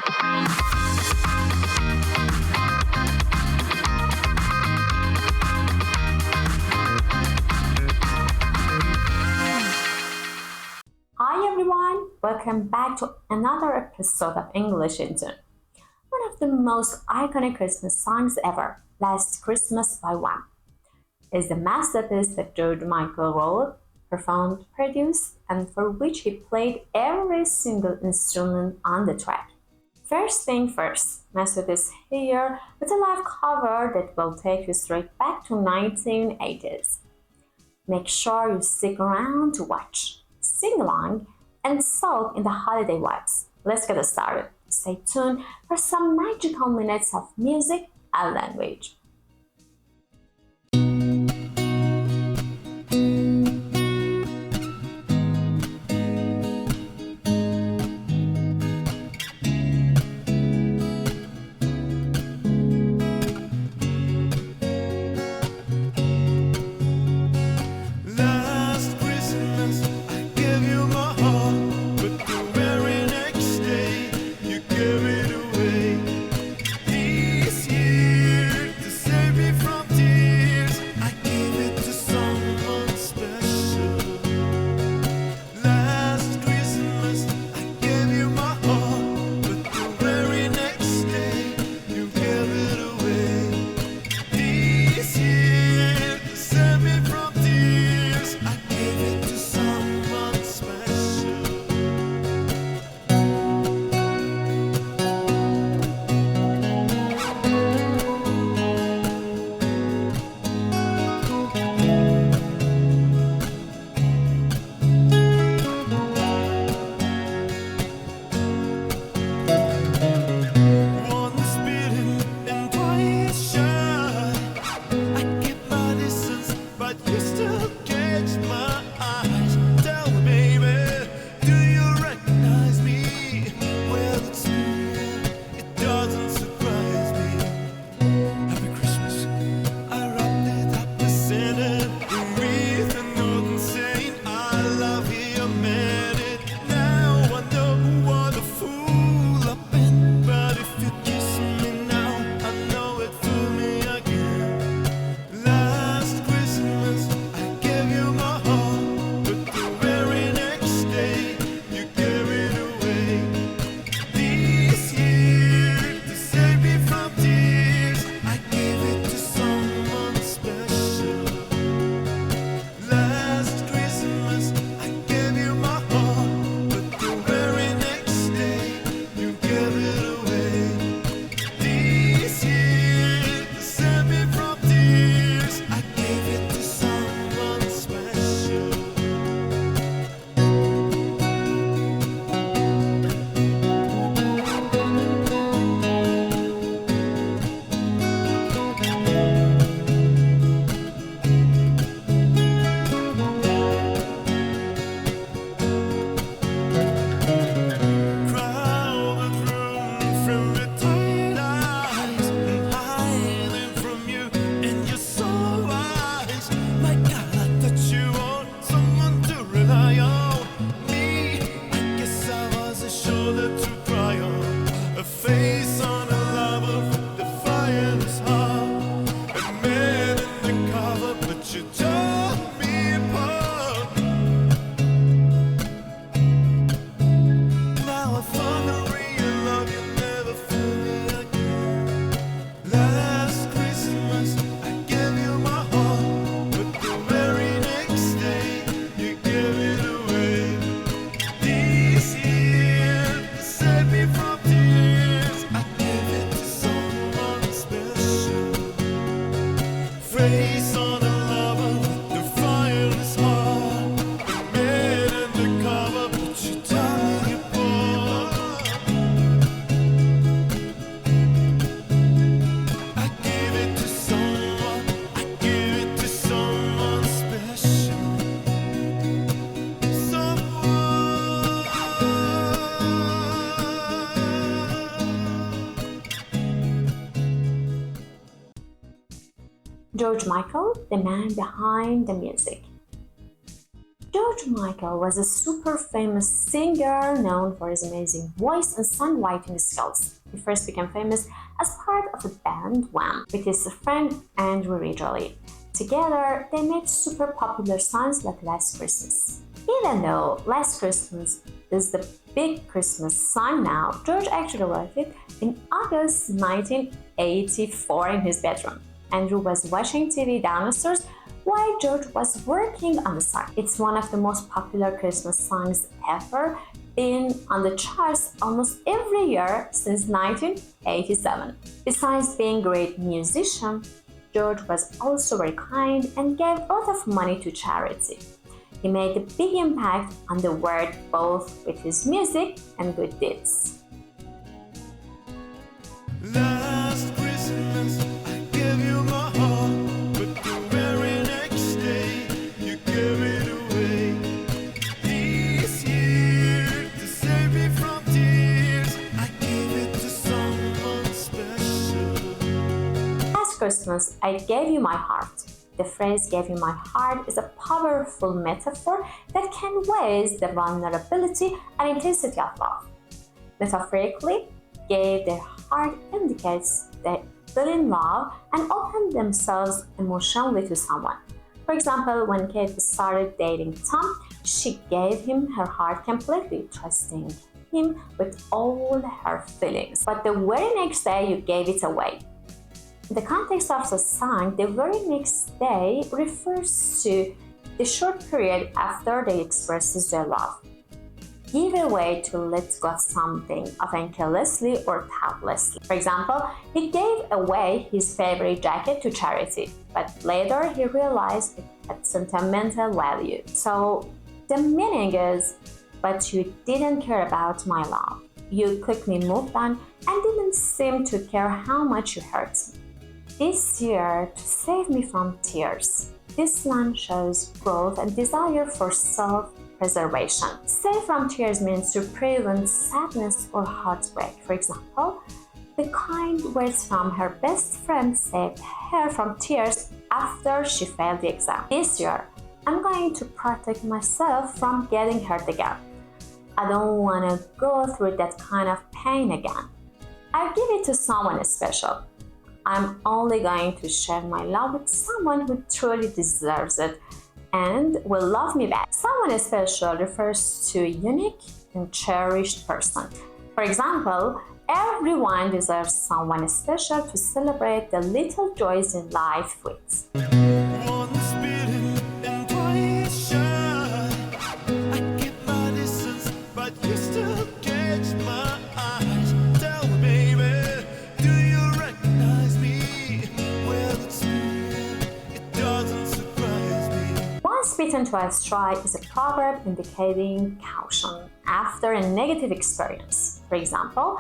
Hi everyone, welcome back to another episode of English in Tune. One of the most iconic Christmas songs ever, Last Christmas by Wham, is the masterpiece that George Michael wrote, performed, produced, and for which he played every single instrument on the track. First thing first, masterpiece here with a live cover that will take you straight back to 1980s. Make sure you stick around to watch, sing along, and soak in the holiday vibes. Let's get started. Stay tuned for some magical minutes of music and language. Last Christmas, I gave you my heart, but the very next day you gave it away. This year, to save me from tears, I gave it to someone special. Last Christmas, I gave you my heart, but the very next day you gave it away. This year, to save me from tears, I gave it to someone special. Once bitten and twice shy, I keep my distance, but you still catch my eyes. Tell me, baby, do you recognize me? Well, it's me. It doesn't surprise me. Happy Christmas. I wrapped it up with scented wreath and note and saying I love you, meant it. Now I know what a fool I've been, but if you kiss me now, I know it fooled me again. Last Christmas, I gave you my heart, but the very next day you gave it away. This year, to save me from tears, I gave it to someone special. Last Christmas, I gave you my heart, but the very next day you gave it away. This year, to save me from tears, I gave it to someone special. Crowded room filled with tired eyes, and hiding from you and your soul eyes. My God, I thought you want someone to rely on. Me, I guess I was a shoulder to cry on, a face on a lover, the fire in his heart, a man in the cover, but you tore me apart. Now I found the real love, you never fool me again. Last Christmas, I gave you my heart, but the very next day you gave it away. This year, to save me from tears, I gave it to someone special. Face on a lover, the fire in his heart, a man undercover, but you tore me apart. I gave it to someone, I gave it to someone special. George Michael, the man behind the music. George Michael was a super famous singer known for his amazing voice and songwriting skills. He first became famous as part of the band Wham with his friend Andrew Ridgeley. Together, they made super popular songs like Last Christmas. Even though Last Christmas is the big Christmas song now, George actually wrote it in August 1984 in his bedroom. Andrew was watching TV downstairs while George was working on the song. It's one of the most popular Christmas songs ever, been on the charts almost every year since 1987. Besides being a great musician, George was also very kind and gave a lot of money to charity. He made a big impact on the world both with his music and good deeds. Last Christmas, I gave you my heart, but the very next day, you gave it away. This year, to save me from tears, I gave it to someone special. Last Christmas, I gave you my heart. The phrase "gave you my heart" is a powerful metaphor that conveys the vulnerability and intensity of love. Metaphorically, gave their heart indicates they fell in love and opened themselves emotionally to someone. For example, when Kate started dating Tom, she gave him her heart completely, trusting him with all her feelings. But the very next day, you gave it away. In the context of the song, the very next day refers to the short period after they expresses their love. Give away to let go of something, often carelessly or thoughtlessly. For example, he gave away his favorite jacket to charity, but later he realized it had sentimental value. So the meaning is, but you didn't care about my love. You quickly moved on and didn't seem to care how much you hurt me. This year, to save me from tears. This line shows growth and desire for self-preservation. Save from tears means to prevent sadness or heartbreak. For example, the kind words from her best friend saved her from tears after she failed the exam. This year, I'm going to protect myself from getting hurt again. I don't want to go through that kind of pain again. I'll give it to someone special. I'm only going to share my love with someone who truly deserves it and will love me back. Someone special refers to a unique and cherished person. For example, everyone deserves someone special to celebrate the little joys in life with. Once bitten and twice shy, I keep my distance, but you still catch my eyes. Tell me, baby, do you recognize me? Well, it's me, it doesn't surprise me. Once bitten, twice shy is a proverb indicating caution after a negative experience. For example,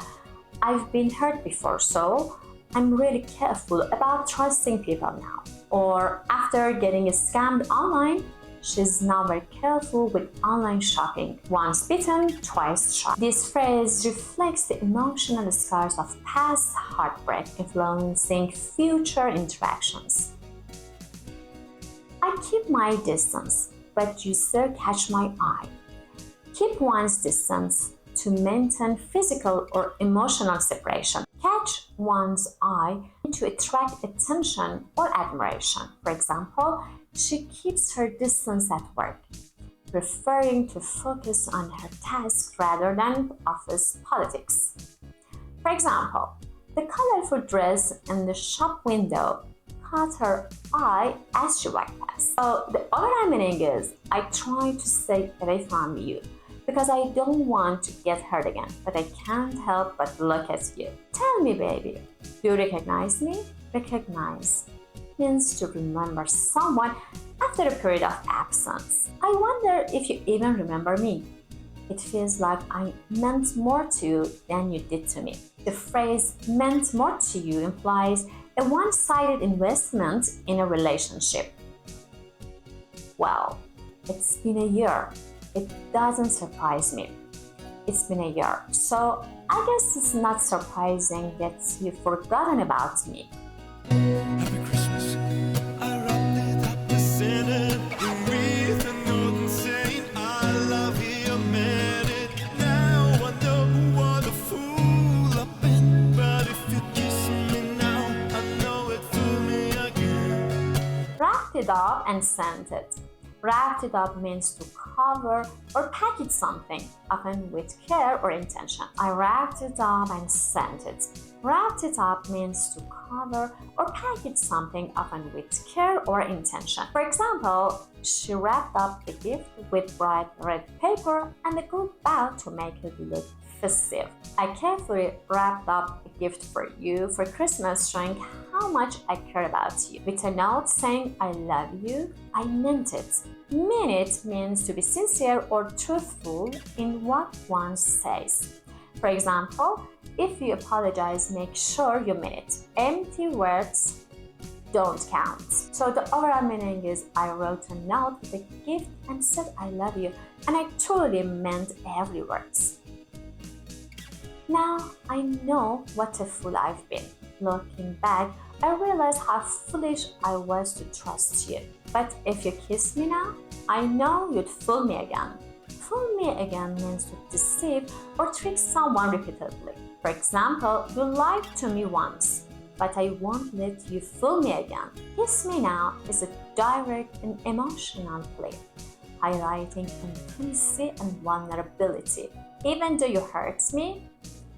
I've been hurt before, so I'm really careful about trusting people now. Or after getting scammed online, she's now very careful with online shopping. Once bitten, twice shy. This phrase reflects the emotional scars of past heartbreak influencing future interactions. I keep my distance, but you still catch my eye. Keep one's distance to maintain physical or emotional separation. Catch one's eye to attract attention or admiration. For example, she keeps her distance at work, preferring to focus on her task rather than office politics. For example, the colorful dress in the shop window caught her eye as she walked past. So the overall meaning is, I try to stay away from you because I don't want to get hurt again, but I can't help but look at you. Tell me, baby, do you recognize me? Recognize means to remember someone after a period of absence. I wonder if you even remember me. It feels like I meant more to you than you did to me. The phrase meant more to you implies a one-sided investment in a relationship. Well, it's been a year. It doesn't surprise me. It's been a year, so I guess it's not surprising that you've forgotten about me. Happy Christmas. I wrapped it up, sent it, the wreath and note and said, it up and sent it. Wrapped it up means to cover or package something, often with care or intention. I wrapped it up and sent it. Wrapped it up means to cover or package something, often with care or intention. For example, she wrapped up the gift with bright red paper and a good bow to make it look festive. I carefully wrapped up a gift for you for Christmas, showing how much I care about you. With a note saying I love you, I meant it. Mean it means to be sincere or truthful in what one says. For example, if you apologize, make sure you mean it. Empty words don't count. So the overall meaning is I wrote a note with a gift and said I love you, and I truly meant every word. Now I know what a fool I've been. Looking back, I realize how foolish I was to trust you. But if you kiss me now, I know you'd fool me again. Fool me again means to deceive or trick someone repeatedly. For example, you lied to me once, but I won't let you fool me again. Kiss me now is a direct and emotional plea, highlighting intimacy and vulnerability. Even though you hurt me,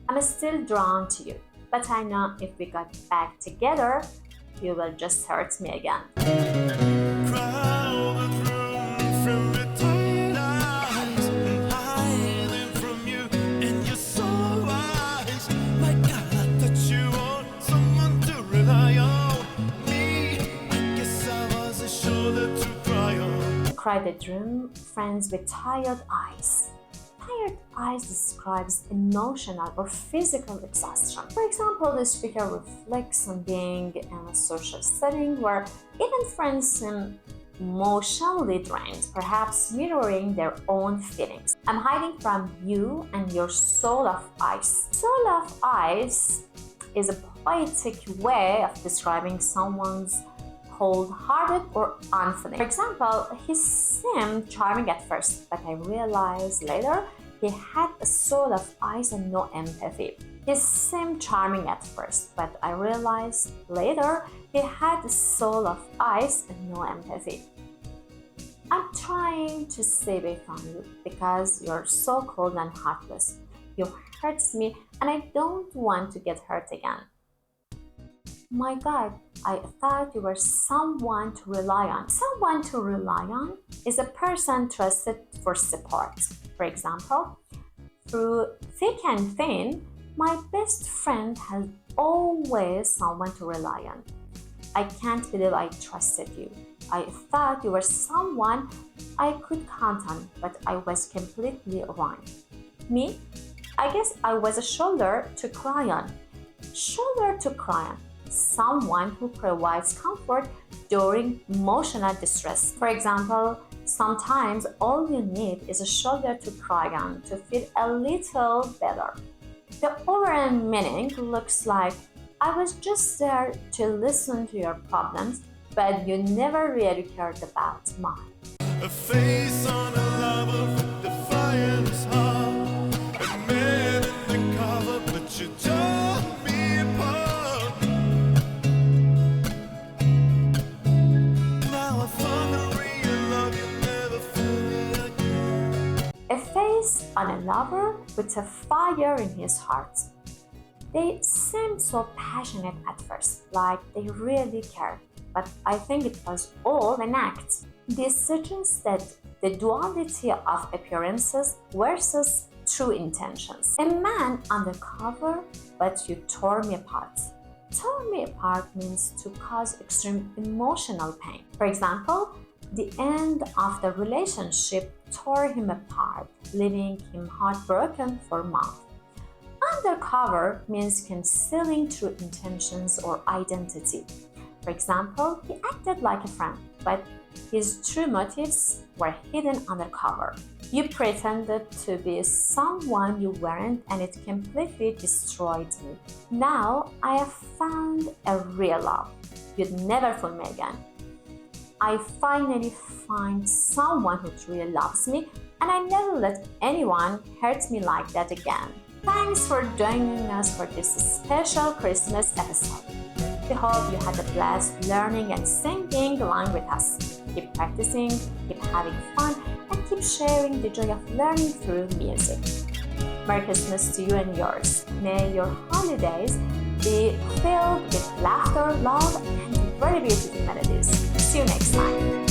I'm still drawn to you. But I know if we got back together, you will just hurt me again. Crowded room filled with tired eyes, hiding from you and your soul eyes. My God, I thought you want someone to rely on. Me, I guess I was a shoulder to cry on. Crowded room, friends with tired eyes. Tired eyes describes emotional or physical exhaustion. For example, the speaker reflects on being in a social setting where even friends seem emotionally drained, perhaps mirroring their own feelings. I'm hiding from you and your soul of ice. Soul of ice is a poetic way of describing someone's cold-hearted or unfeeling. For example, he seemed charming at first, but I realized later he had a soul of ice and no empathy. He seemed charming at first, but I realized later he had a soul of ice and no empathy. I'm trying to save it from you because you're so cold and heartless. You hurt me and I don't want to get hurt again. My God, I thought you were someone to rely on. Someone to rely on is a person trusted for support. For example, through thick and thin, my best friend has always someone to rely on. I can't believe I trusted you. I thought you were someone I could count on, but I was completely wrong. Me? I guess I was a shoulder to cry on. Shoulder to cry on. Someone who provides comfort during emotional distress. For example, sometimes all you need is a shoulder to cry on to feel a little better. The overall meaning looks like I was just there to listen to your problems, but you never really cared about mine. A face on a lover with defiance heart. A man in the cover, but you tore me apart. Now I found the real love you never fully again. A face on a lover with a fire in his heart. They seemed so passionate at first, like they really cared, but I think it was all an act. This suggests that the duality of appearances versus true intentions. A man undercover, but you tore me apart. Tore me apart means to cause extreme emotional pain. For example, the end of the relationship tore him apart, leaving him heartbroken for months. Undercover means concealing true intentions or identity. For example, he acted like a friend, but his true motives were hidden undercover. You pretended to be someone you weren't, and it completely destroyed me. Now I have found a real love. You'd never fool me again. I finally find someone who truly loves me, and I never let anyone hurt me like that again. Thanks for joining us for this special Christmas episode. We hope you had a blast learning and singing along with us. Keep practicing, keep having fun, and keep sharing the joy of learning through music. Merry Christmas to you and yours. May your holidays be filled with laughter, love, and very beautiful melodies. See you next time.